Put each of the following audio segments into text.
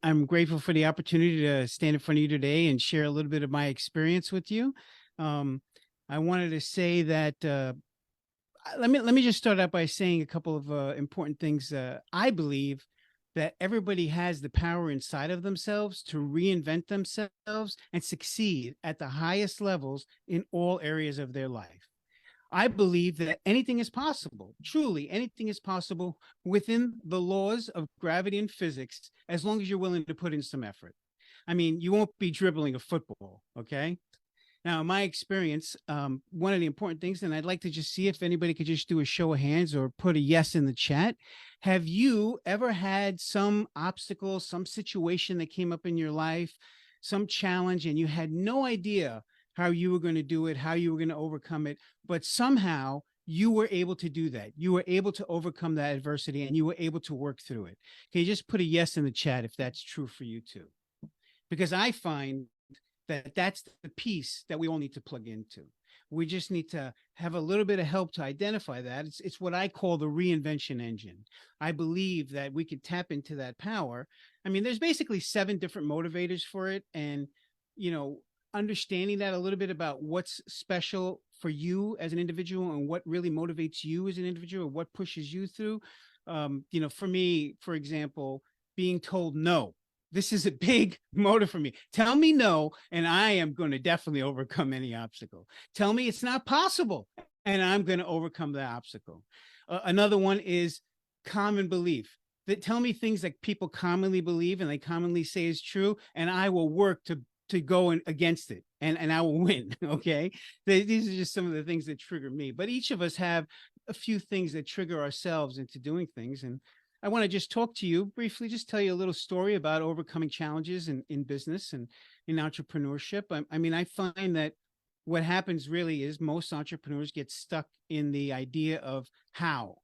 I'm grateful for the opportunity to stand in front of you today and share a little bit of my experience with you. Um, I wanted to say that let me just start out by saying a couple of important things. I believe that everybody has the power inside of themselves to reinvent themselves and succeed at the highest levels in all areas of their life. I believe that anything is possible. Truly, anything is possible within the laws of gravity and physics, as long as you're willing to put in some effort. I mean, you won't be dribbling a football, okay? Now, in my experience, one of the important things, and I'd like to just see if anybody could just do a show of hands or put a yes in the chat. Have you ever had some obstacle, some situation that came up in your life, some challenge, and you had no idea how you were going to do it, how you were going to overcome it, but somehow you were able to do that? You were able to overcome that adversity and you were able to work through it. Can you just put a yes in the chat if that's true for you too? Because I find that that's the piece that we all need to plug into. We just need to have a little bit of help to identify that. It's what I call the reinvention engine. I believe that we could tap into that power. I mean, there's basically 7 different motivators for it. And, you know, understanding that a little bit about what's special for you as an individual and what really motivates you as an individual, what pushes you through. You know, for me, for example, being told no. This is a big motive for me. Tell me no, and I am going to definitely overcome any obstacle. Tell me it's not possible, and I'm going to overcome the obstacle. Another one is common belief. That tell me things that people commonly believe and they commonly say is true, and I will work to go against it, and I will win. Okay, these are just some of the things that trigger me. But each of us have a few things that trigger ourselves into doing things, and I want to just talk to you briefly, just tell you a little story about overcoming challenges in business and in entrepreneurship. I mean, I find that what happens really is most entrepreneurs get stuck in the idea of how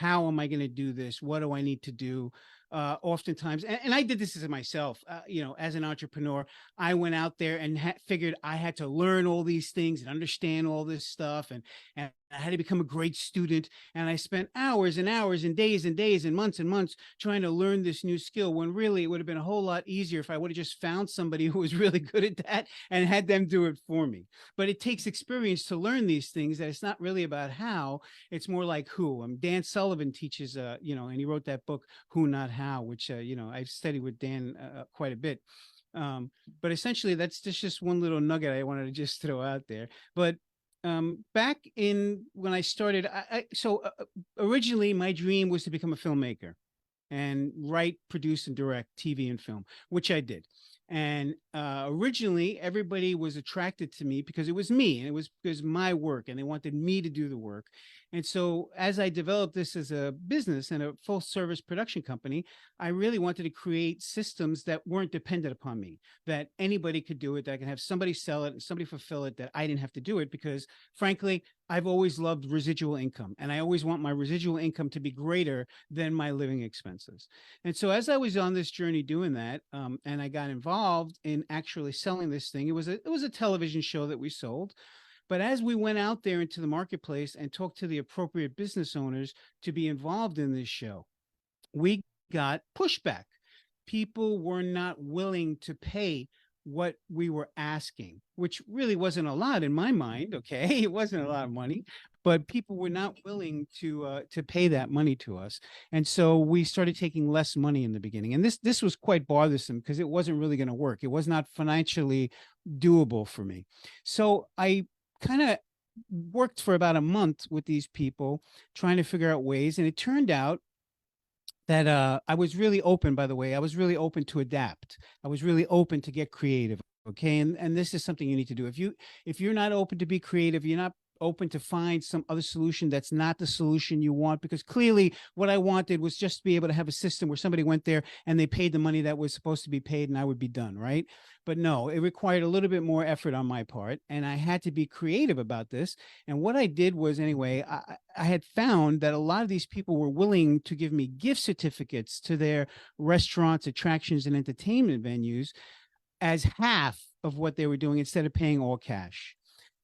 am I going to do this? What do I need to do? Oftentimes, and I did this as myself, you know, as an entrepreneur, I went out there and figured I had to learn all these things and understand all this stuff. And I had to become a great student. And I spent hours and hours and days and months trying to learn this new skill, when really it would have been a whole lot easier if I would have just found somebody who was really good at that and had them do it for me. But it takes experience to learn these things, that it's not really about how, it's more like who. Dan Sullivan teaches, you know, and he wrote that book, Who Not How, which, you know, I've studied with Dan quite a bit. But essentially, that's just one little nugget I wanted to just throw out there. But back in when I started, originally my dream was to become a filmmaker and write, produce, and direct TV and film, which I did. And originally, everybody was attracted to me because it was me, and it was because my work, and they wanted me to do the work. And so as I developed this as a business and a full service production company, I really wanted to create systems that weren't dependent upon me, that anybody could do it, that I can have somebody sell it and somebody fulfill it, that I didn't have to do it, because frankly, I've always loved residual income, and I always want my residual income to be greater than my living expenses. And so as I was on this journey doing that, and I got involved in actually selling this thing, it was a television show that we sold. But as we went out there into the marketplace and talked to the appropriate business owners to be involved in this show, we got pushback. People were not willing to pay what we were asking, which really wasn't a lot in my mind. Okay, it wasn't a lot of money, but people were not willing to pay that money to us, and so we started taking less money in the beginning. And this was quite bothersome because it wasn't really going to work. It was not financially doable for me. So I kind of worked for about a month with these people trying to figure out ways, and it turned out that I was really open. By the way, I was really open to adapt. I was really open to get creative. Okay, and this is something you need to do. If you're not open to be creative, you're not open to find some other solution that's not the solution you want, because clearly what I wanted was just to be able to have a system where somebody went there and they paid the money that was supposed to be paid and I would be done, right? But no, it required a little bit more effort on my part, and I had to be creative about this. And what I did was, anyway, I had found that a lot of these people were willing to give me gift certificates to their restaurants, attractions, and entertainment venues as half of what they were doing instead of paying all cash.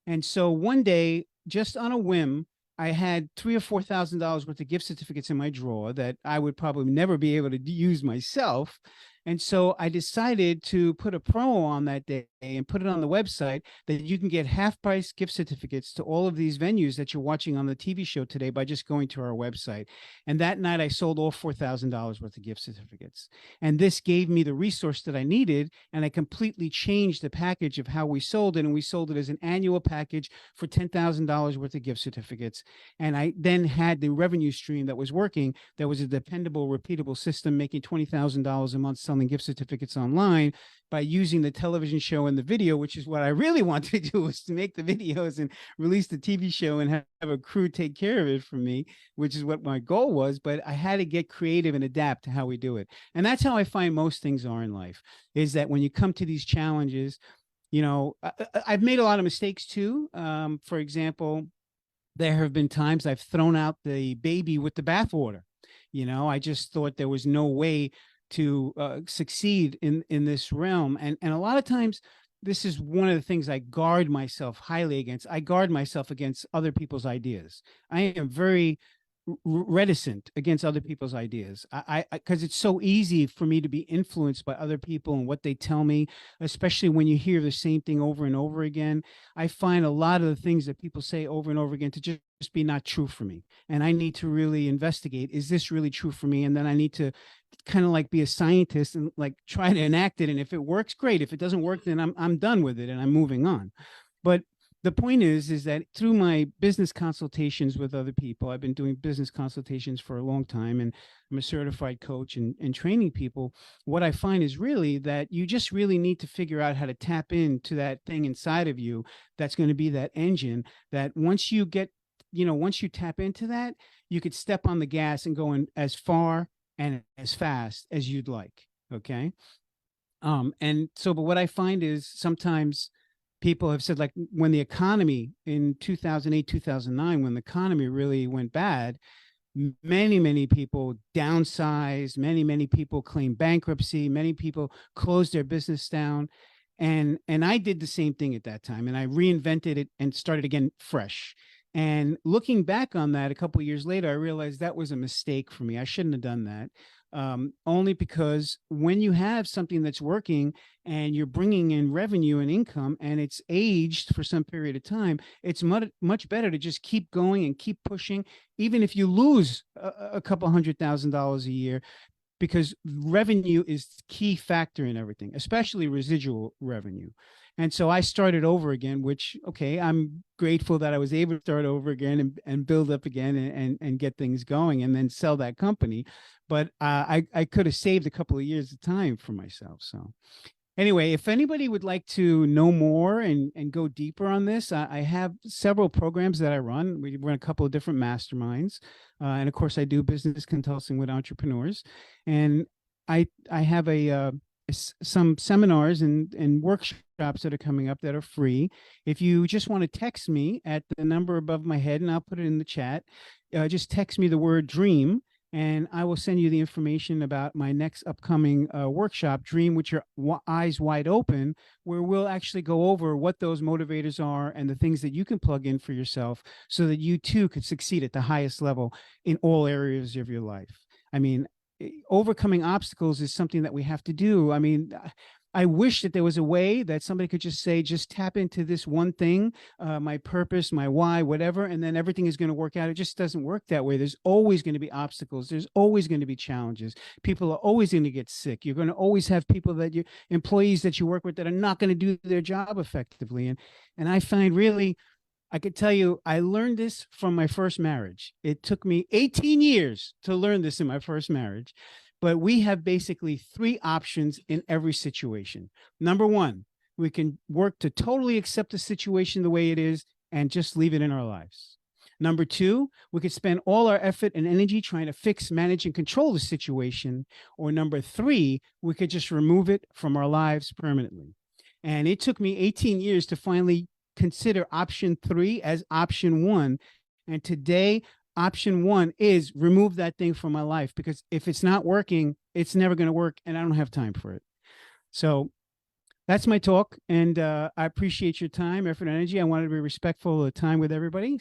And so one day, just on a whim, I had $3,000 or $4,000 worth of gift certificates in my drawer that I would probably never be able to use myself. And so I decided to put a promo on that day and put it on the website that you can get half price gift certificates to all of these venues that you're watching on the TV show today by just going to our website. And that night I sold all $4,000 worth of gift certificates. And this gave me the resource that I needed. And I completely changed the package of how we sold it. And we sold it as an annual package for $10,000 worth of gift certificates. And I then had the revenue stream that was working. That was a dependable, repeatable system, making $20,000 a month selling gift certificates online by using the television show and the video, which is what I really wanted to do, was to make the videos and release the TV show and have a crew take care of it for me, which is what my goal was. But I had to get creative and adapt to how we do it. And that's how I find most things are in life, is that when you come to these challenges, you know, I've made a lot of mistakes too. For example, there have been times I've thrown out the baby with the bathwater. You know, I just thought there was no way to succeed in this realm. And a lot of times, this is one of the things I guard myself highly against. I guard myself against other people's ideas. I am very reticent against other people's ideas. Because it's so easy for me to be influenced by other people and what they tell me, especially when you hear the same thing over and over again. I find a lot of the things that people say over and over again to just be not true for me. And I need to really investigate, is this really true for me? And then I need to kind of like be a scientist and like try to enact it. And if it works, great. If it doesn't work, then I'm done with it and I'm moving on. But the point is that through my business consultations with other people, I've been doing business consultations for a long time, and I'm a certified coach and training people. What I find is really that you just really need to figure out how to tap into that thing inside of you that's going to be that engine that once you get, you know, once you tap into that, you could step on the gas and go in as far and as fast as you'd like. Okay. And so, but what I find is sometimes people have said, like when the economy in 2008, 2009, when the economy really went bad, many people downsized, many people claimed bankruptcy, many people closed their business down. And I did the same thing at that time. And I reinvented it and started again fresh. And looking back on that a couple of years later, I realized that was a mistake for me. I shouldn't have done that. Only because when you have something that's working and you're bringing in revenue and income and it's aged for some period of time, it's much better to just keep going and keep pushing, even if you lose a couple $100,000 a year, because revenue is the key factor in everything, especially residual revenue. And so I started over again, which, okay, I'm grateful that I was able to start over again and build up again and get things going and then sell that company. But I could have saved a couple of years of time for myself. So anyway, if anybody would like to know more and go deeper on this, I have several programs that I run. We run a couple of different masterminds. And of course, I do business consulting with entrepreneurs. And I have some seminars and workshops that are coming up that are free. If you just want to text me at the number above my head, and I'll put it in the chat, just text me the word dream, and I will send you the information about my next upcoming workshop, Dream with Your Eyes Wide Open, where we'll actually go over what those motivators are and the things that you can plug in for yourself so that you too could succeed at the highest level in all areas of your life. I mean, overcoming obstacles is something that we have to do. I mean, I wish that there was a way that somebody could just say, just tap into this one thing, my purpose, my why, whatever, and then everything is going to work out. It just doesn't work that way. There's always going to be obstacles. There's always going to be challenges. People are always going to get sick. You're going to always have people that you, employees that you work with, that are not going to do their job effectively. And I find really, I could tell you, I learned this from my first marriage. It took me 18 years to learn this in my first marriage. But we have basically three options in every situation. Number one, we can work to totally accept the situation the way it is and just leave it in our lives. Number two, we could spend all our effort and energy trying to fix, manage, and control the situation. Or number three, we could just remove it from our lives permanently. And it took me 18 years to finally consider option three as option one. And today, option one is remove that thing from my life, because if it's not working, it's never going to work, and I don't have time for it. So that's my talk, and I appreciate your time, effort, and energy. I wanted to be respectful of the time with everybody.